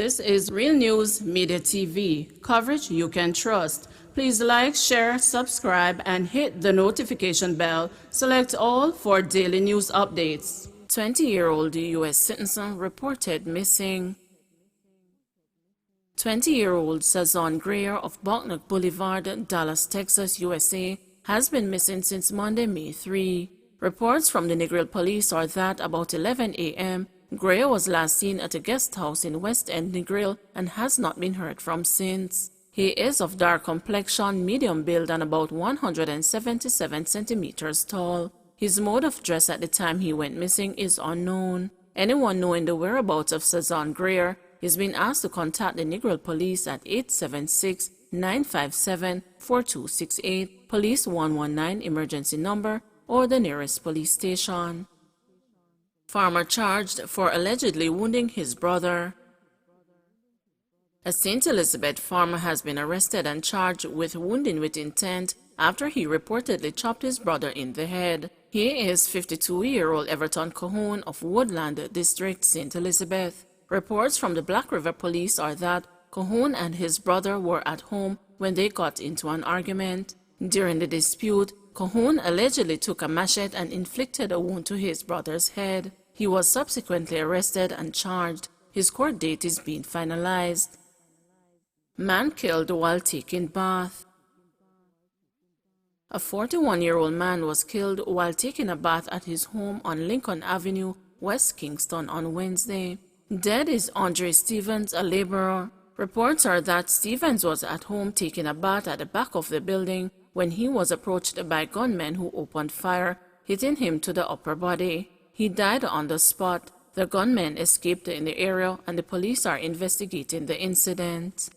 This is Real News Media TV, coverage you can trust. Please like, share, subscribe, and hit the notification bell. Select all for daily news updates. 20-year-old U.S. citizen reported missing. 20-year-old Sazon Greer of Bucknock Boulevard, Dallas, Texas, USA, has been missing since Monday, May 3. Reports from the Negril police are that about 11 a.m., Greer was last seen at a guest house in West End, Negril, and has not been heard from since. He is of dark complexion, medium build, and about 177 centimeters tall. His mode of dress at the time he went missing is unknown. Anyone knowing the whereabouts of Sazon Greer is being asked to contact the Negril police at 876-957-4268, Police 119 emergency number, or the nearest police station. Farmer charged for allegedly wounding his brother. A St. Elizabeth farmer has been arrested and charged with wounding with intent after he reportedly chopped his brother in the head. He is 52-year-old Everton Cahoon of Woodland District, St. Elizabeth. Reports from the Black River Police are that Cahoon and his brother were at home when they got into an argument. During the dispute, Cahoon allegedly took a machete and inflicted a wound to his brother's head. He was subsequently arrested and charged. His court date is being finalized. Man killed while taking bath. A 41-year-old man was killed while taking a bath at his home on Lincoln Avenue, West Kingston on Wednesday. Dead is Andre Stevens, a laborer. Reports are that Stevens was at home taking a bath at the back of the building when he was approached by gunmen who opened fire, hitting him to the upper body. He died on the spot. The gunmen escaped in the area and the police are investigating the incident.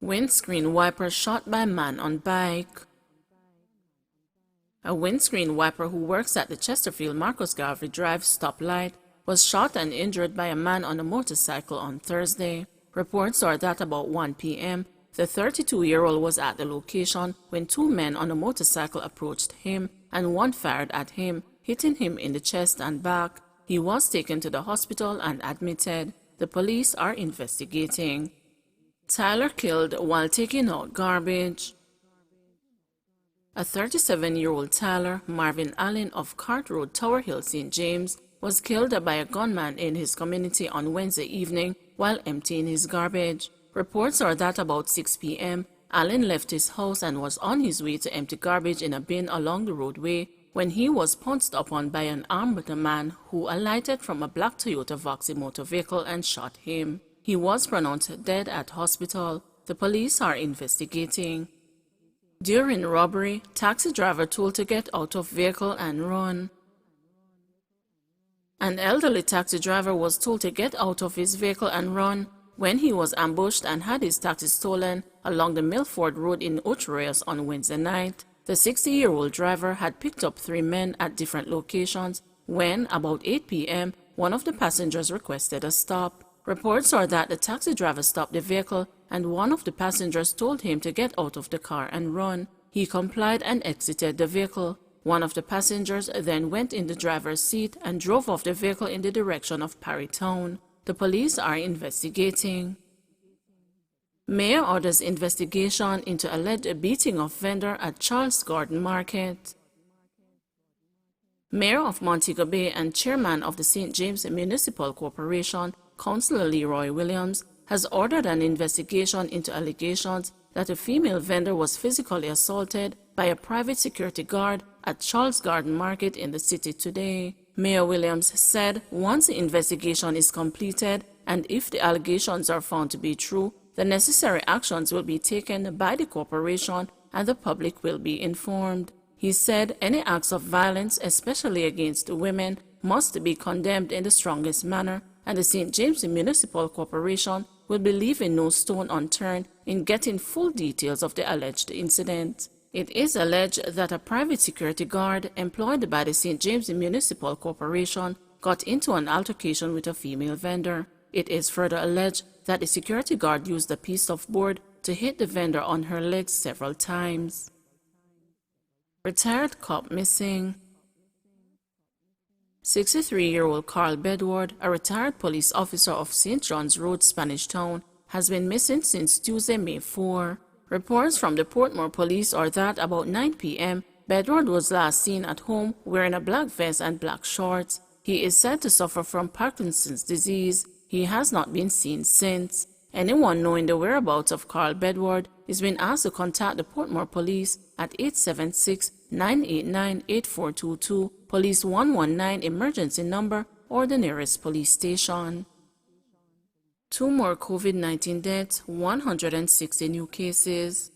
Windscreen wiper shot by man on bike. A windscreen wiper who works at the Chesterfield Marcus Garvey Drive stoplight was shot and injured by a man on a motorcycle on Thursday. Reports are that about 1 p.m., the 32-year-old was at the location when two men on a motorcycle approached him and one fired at him, hitting him in the chest and back. He was taken to the hospital and admitted. The police are investigating. Tyler killed while taking out garbage. A 37-year-old Tyler Marvin Allen of Cart Road, Tower Hill, St. James, was killed by a gunman in his community on Wednesday evening while emptying his garbage. Reports are that about 6 p.m., Allen left his house and was on his way to empty garbage in a bin along the roadway when he was pounced upon by an armed man who alighted from a black Toyota Voxy motor vehicle and shot him. He was pronounced dead at hospital. The police are investigating. During robbery, taxi driver told to get out of vehicle and run. An elderly taxi driver was told to get out of his vehicle and run when he was ambushed and had his taxi stolen along the Milford Road in Ocho on Wednesday night. The 60-year-old driver had picked up three men at different locations when, about 8 p.m., one of the passengers requested a stop. Reports are that the taxi driver stopped the vehicle and one of the passengers told him to get out of the car and run. He complied and exited the vehicle. One of the passengers then went in the driver's seat and drove off the vehicle in the direction of Parrytown. The police are investigating. Mayor orders investigation into alleged beating of vendor at Charles Garden Market. Mayor of Montego Bay and chairman of the St. James Municipal Corporation, Councillor Leroy Williams, has ordered an investigation into allegations that a female vendor was physically assaulted by a private security guard at Charles Garden Market in the city today. Mayor Williams said once the investigation is completed and if the allegations are found to be true, the necessary actions will be taken by the corporation and the public will be informed. He said any acts of violence, especially against women, must be condemned in the strongest manner, and the St. James Municipal Corporation will be leaving no stone unturned in getting full details of the alleged incident. It is alleged that a private security guard employed by the St. James Municipal Corporation got into an altercation with a female vendor. It is further alleged that the security guard used a piece of board to hit the vendor on her legs several times. Retired cop missing. 63-year-old Carl Bedward, a retired police officer of St. John's Road, Spanish Town, has been missing since Tuesday, May 4. Reports from the Portmore police are that about 9 p.m., Bedward was last seen at home wearing a black vest and black shorts. He is said to suffer from Parkinson's disease. He has not been seen since. Anyone knowing the whereabouts of Carl Bedward is being asked to contact the Portmore police at 876-989-8422, Police 119 emergency number, or the nearest police station. 2 more COVID-19 deaths, 160 new cases.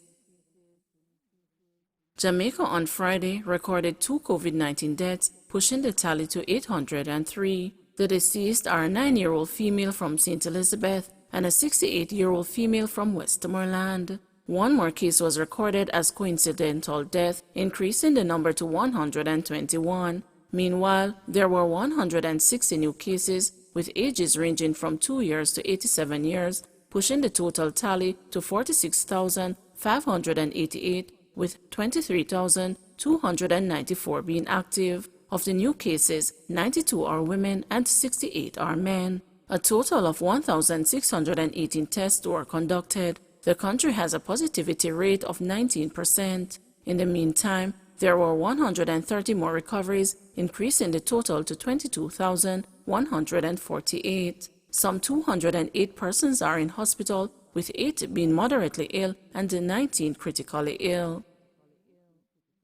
Jamaica on Friday recorded 2 COVID-19 deaths, pushing the tally to 803. The deceased are a 9-year-old female from St. Elizabeth and a 68-year-old female from Westmoreland. 1 more case was recorded as coincidental death, increasing the number to 121. Meanwhile, there were 160 new cases with ages ranging from 2 years to 87 years, pushing the total tally to 46,588, with 23,294 being active. Of the new cases, 92 are women and 68 are men. A total of 1,618 tests were conducted. The country has a positivity rate of 19%. In the meantime, there were 130 more recoveries, increasing the total to 22,148. Some 208 persons are in hospital, with 8 being moderately ill and 19 critically ill.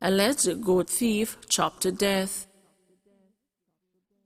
Alleged goat thief chopped to death.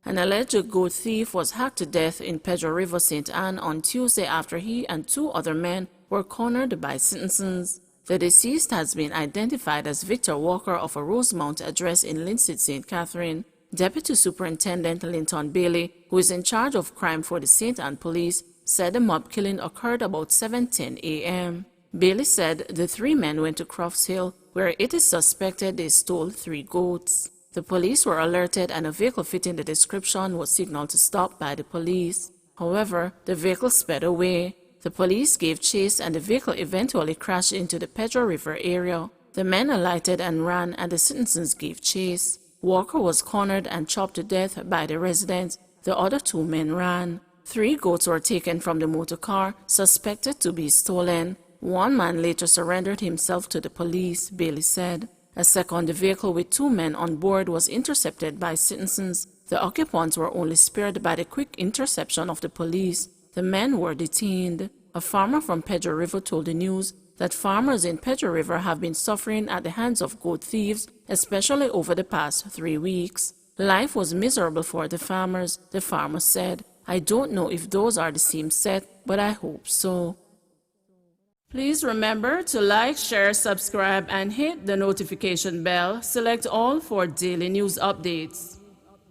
An alleged goat thief was hacked to death in Pedro River, St. Anne on Tuesday after he and 2 other men were cornered by citizens. The deceased has been identified as Victor Walker of a Rosemount address in Linstead, St. Catherine. Deputy Superintendent Linton Bailey, who is in charge of crime for the St. Anne Police, said the mob killing occurred about 7:10 a.m. Bailey said the 3 men went to Crofts Hill, where it is suspected they stole 3 goats. The police were alerted and a vehicle fitting the description was signaled to stop by the police. However, the vehicle sped away. The police gave chase and the vehicle eventually crashed into the Pedro River area. The men alighted and ran and the citizens gave chase. Walker was cornered and chopped to death by the residents. The other 2 men ran. 3 goats were taken from the motor car, suspected to be stolen. 1 man later surrendered himself to the police, Bailey said. A second vehicle with 2 men on board was intercepted by citizens. The occupants were only spared by the quick interception of the police. The men were detained. A farmer from Pedro River told the news that farmers in Pedro River have been suffering at the hands of goat thieves, especially over the past 3 weeks. Life was miserable for the farmers, the farmer said. I don't know if those are the same set, but I hope so. Please remember to like, share, subscribe, and hit the notification bell. Select all for daily news updates.